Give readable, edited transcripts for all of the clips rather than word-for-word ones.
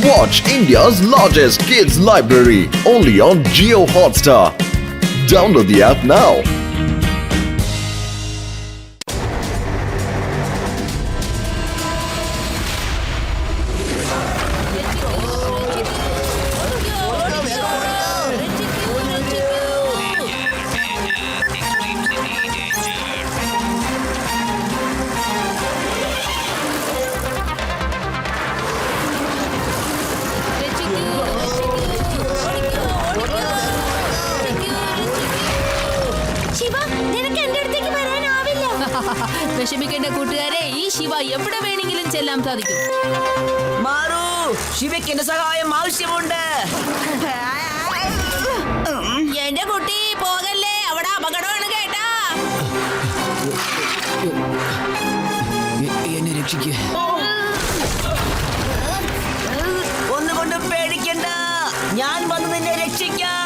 Watch India's largest kids library only on Jio Hotstar. Download the app now. വിഷമിക്കേണ്ട കൂട്ടുകാരെ, ഈ ശിവ എവിടെ വേണമെങ്കിലും ചെല്ലാൻ സാധിക്കും. മാറൂ, ശിവയ്ക്ക് എന്റെ സഹായം ആവശ്യമുണ്ട്. എന്റെ കുട്ടി പോകല്ലേ, അവിടെ അപകടമാണ് കേട്ടാ. എന്നെ രക്ഷിക്കേ. ഒന്നുകൊണ്ടും പേടിക്കണ്ട, ഞാൻ വന്ന് നിന്നെ രക്ഷിക്കാം.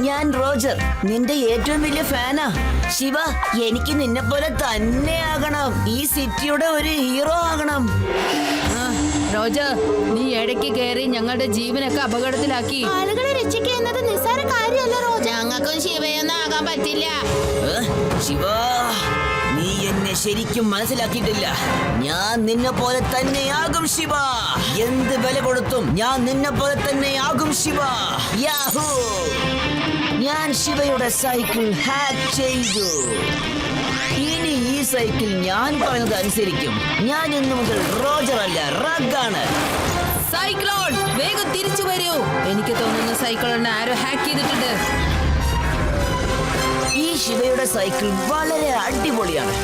ഞാൻ റോജർ, നിന്റെ ഏറ്റവും വലിയ ഫാനാ. ശിവ, എനിക്ക് നിന്നെ പോലെ തന്നെ ആകണം. ഈ സിറ്റിയുടെ ഒരു ഹീറോ ആകണം. റോജർ, നീ ഇടയ്ക്ക് കയറി ഞങ്ങളുടെ ജീവനൊക്കെ അപകടത്തിലാക്കി. ആളുകളെ രക്ഷിക്കുക എന്നത് നിസ്സാര കാര്യമല്ല റോജ. ഞങ്ങൾക്കും ശിവയൊന്നും ആകാൻ പറ്റില്ല. ശിവ, നീ എന്നെ ശരിക്കും മനസ്സിലാക്കിയിട്ടില്ല. ഞാൻ നിന്നെ പോലെ തന്നെയാകും ശിവ. എന്ത് വില കൊടുത്തും ഞാൻ നിന്നെ പോലെ തന്നെയാകും ശിവ. യാഹൂ! ഞാൻ ശിവയുടെ സൈക്കിൾ ഹാക്ക് ചെയ്തു. ഇനി ഈ സൈക്കിൾ ഞാൻ പറയുന്നത് അനുസരിക്കും. ഞാൻ ഇന്നു മുതൽ റോജർ അല്ല, റഗ്ഗാണ്. സൈക്ലോൺ, വേഗം തിരിച്ചു വരൂ. എനിക്ക് തോന്നുന്ന സൈക്കിളിനെ ആരോ ഹാക്ക് ചെയ്തിട്ടുണ്ട്. ഈ ശിവയുടെ സൈക്കിൾ വളരെ അടിപൊളിയാണ്.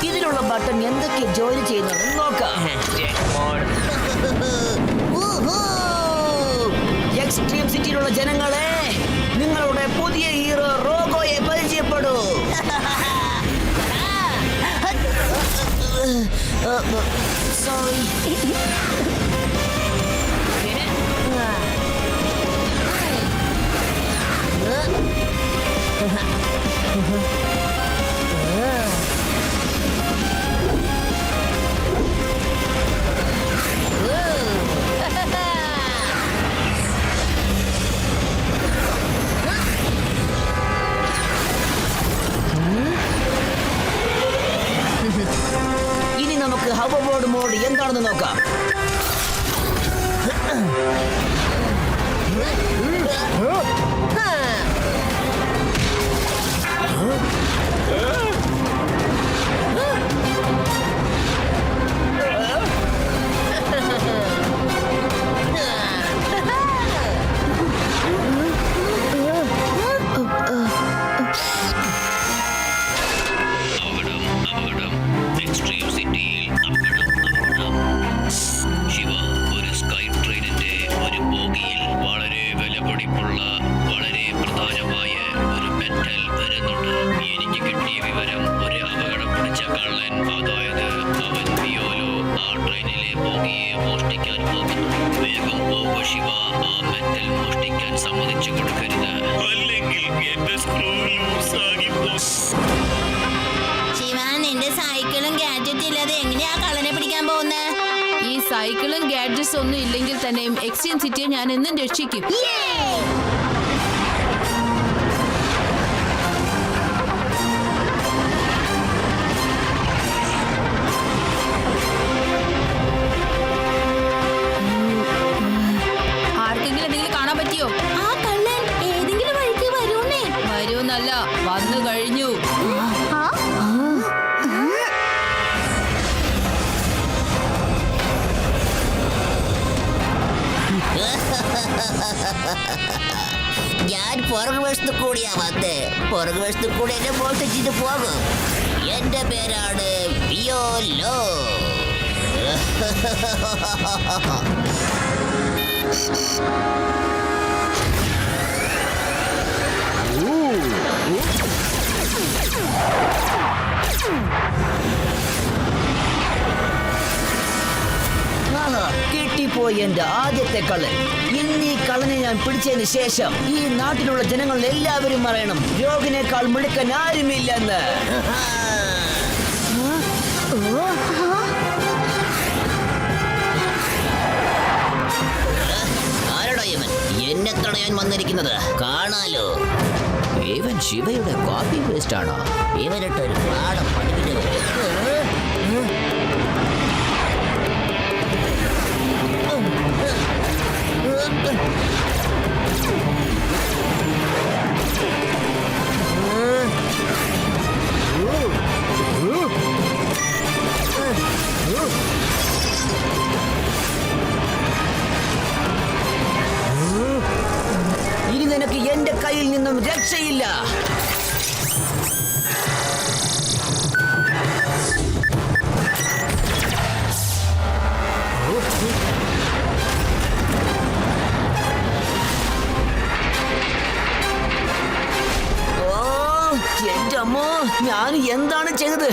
ഇതിലുള്ള ബട്ടൺ എന്തൊക്കെ ജോലി ചെയ്യുന്നുണ്ടെന്ന് നോക്കാം. എക്സ്ട്രീം സിറ്റിയിലുള്ള ജനങ്ങളെ, നിങ്ങളുടെ പുതിയ ഹീറോ റോഗോയെ പരിചയപ്പെടൂ. സോറി. ഇനി നമുക്ക് ഹോവർബോർഡ് മോഡ് എന്താണെന്ന് നോക്കാം. ശിവ, നിന്റെ സൈക്കിളും ഗാഡ്ജറ്റ് ഇല്ലാതെ എങ്ങനെയാ കള്ളനെ പിടിക്കാൻ പോകുന്നത്? ഈ സൈക്കിളും ഗാഡ്ജറ്റ്സ് ഒന്നും ഇല്ലെങ്കിൽ തന്നെയും എക്സ്ട്രീം സിറ്റിയെ ഞാൻ എന്നും രക്ഷിക്കും. ആർക്കെങ്കിലും എന്തെങ്കിലും കാണാൻ പറ്റിയോ? ആ കള്ളൻ ഏതെങ്കിലും വഴിക്ക് വരൂന്നേ. വരൂന്നല്ല, വന്നു കഴിഞ്ഞു. ഞാൻ പുറകുവശത്ത് കൂടിയാ വന്ന്. പുറകുവശത്ത് കൂടി എന്നെ മോഷ്ടിച്ചിട്ട് പോകും. എന്റെ പേരാണ് വിയോലോ. കിട്ടിപ്പോയി എന്റെ ആദ്യത്തെ കള്ളൻ. ഇന്ന് ഈ കള്ളനെ ഞാൻ പിടിച്ചതിന് ശേഷം ഈ നാട്ടിലുള്ള ജനങ്ങൾ എല്ലാവരും അറിയണം രോഗിനേക്കാൾ മിടുക്കൻ ആരുമില്ലെന്ന്. ആരടാ ഇവൻ? എന്നെ തടയാൻ വന്നിരിക്കുന്നത് കാണാലോ. ഇവൻ ശിവയുടെ കോപ്പി പേസ്റ്റ് ആണോ? ഇവനിട്ടൊരു പാടം പഠിപ്പിച്ചു. ഇനി നിനക്ക് എന്റെ കയ്യിൽ നിന്നും രക്ഷയില്ല. എന്റെ അമ്മ, ഞാൻ എന്താണ് ചെയ്തത്?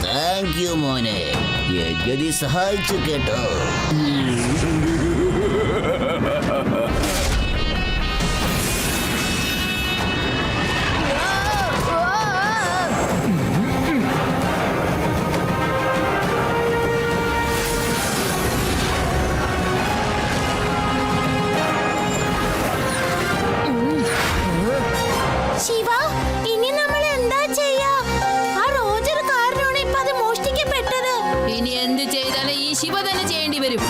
താങ്ക് യു മോനെ, ഗതി സഹായിച്ചു കേട്ടോ. ശിവ, ഇനി നമ്മൾ എന്താ ചെയ്യാ? ആ റോജർ കാരനാണ് ഇപ്പൊ അത് മോഷ്ടിക്കപ്പെട്ടത്. ഇനി എന്ത് ചെയ്താലും ഈ ശിവ തന്നെ ചെയ്യേണ്ടി വരും.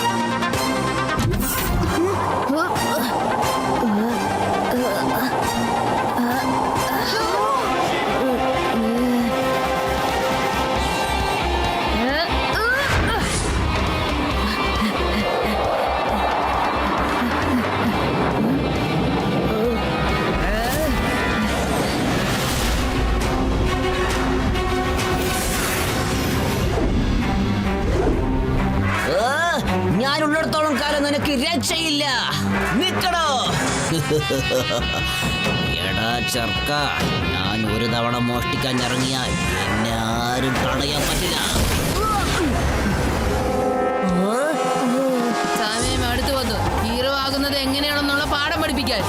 ഞാനുള്ളിടത്തോളം കാലം നിനക്ക് രക്ഷയില്ല. നിക്കടോ. എടാ ചെർക്ക, ഞാൻ ഒരു തവണ മോഷ്ടിക്കാൻ ഇറങ്ങിയാൽ എന്നെ ആരും തടയാൻ പറ്റില്ല. സമയം അടുത്തു വന്നു. ഹീറോ ആകുന്നത് എങ്ങനെയാണെന്നുള്ള പാഠം പഠിപ്പിക്കാൻ.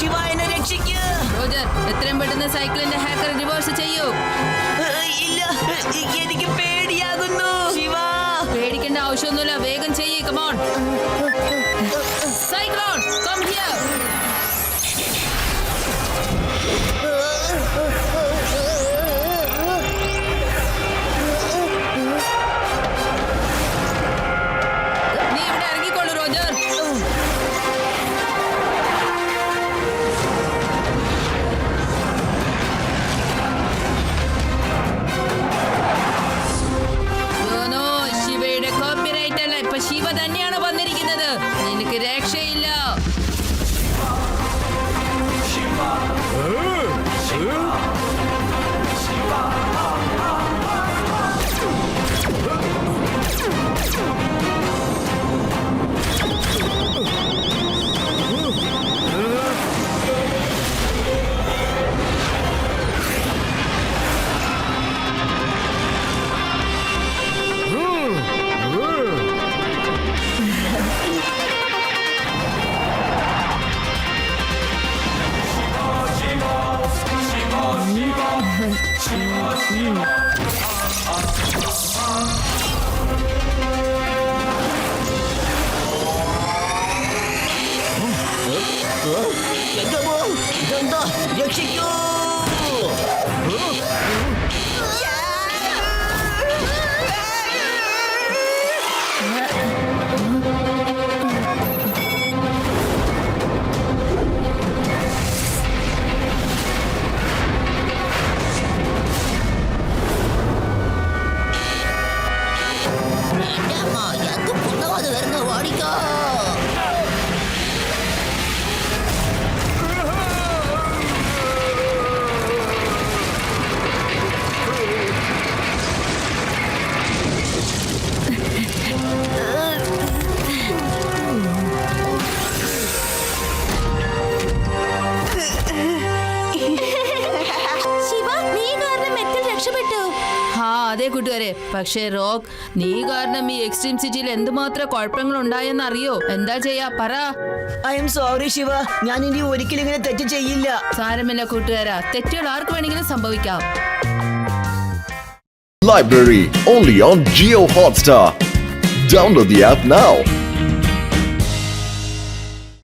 ശിവ, എന്നെ രക്ഷിക്ക്. റോജർ, എത്രയും പെട്ടെന്ന് സൈക്കിളിന്റെ ഹാക്കർ റിവേഴ്സ് ചെയ്യൂ. ഇല്ല, എനിക്ക് പേടിയാകുന്നു. ശിവ, പേടിക്കേണ്ട ആവശ്യമൊന്നുമില്ല, വേഗം ചെയ്യ്. Come on cyclone, come here. നീ ഇവിടെ ഇറങ്ങിക്കോളൂ റോജർ. ശിവയുടെ കോപ്പിറൈറ്റ് അല്ല, ഇപ്പൊ ശിവ തന്നെയാണ് വന്നിരിക്കുന്നത്. നിനക്ക് രക്ഷയില്ല. ഇതെന്താ? രക്ഷിക്കൂ. എന്ത് പുണ്ണവാത് വരുന്നു, ഓടിക്കോ. അതെ കൂട്ടുകാരെ, പക്ഷേ റോക്ക്, നീ കാരണം ഈ എക്സ്ട്രീം സിറ്റിയിൽ എന്തുമാത്രം കുഴപ്പങ്ങൾ ഉണ്ടായെന്ന് അറിയോ? എന്താ ചെയ്യാ പറ. ഐ എം സോറി ശിവ, ഞാൻ ഇനി ഒരിക്കലും ഇങ്ങനെ തെറ്റ് ചെയ്യില്ല. സാരമില്ല കൂട്ടുകാരാ, തെറ്റുകൾ ആർക്ക് വേണമെങ്കിലും സംഭവിക്കാം. Library only on Geo Hotstar. Download the app now.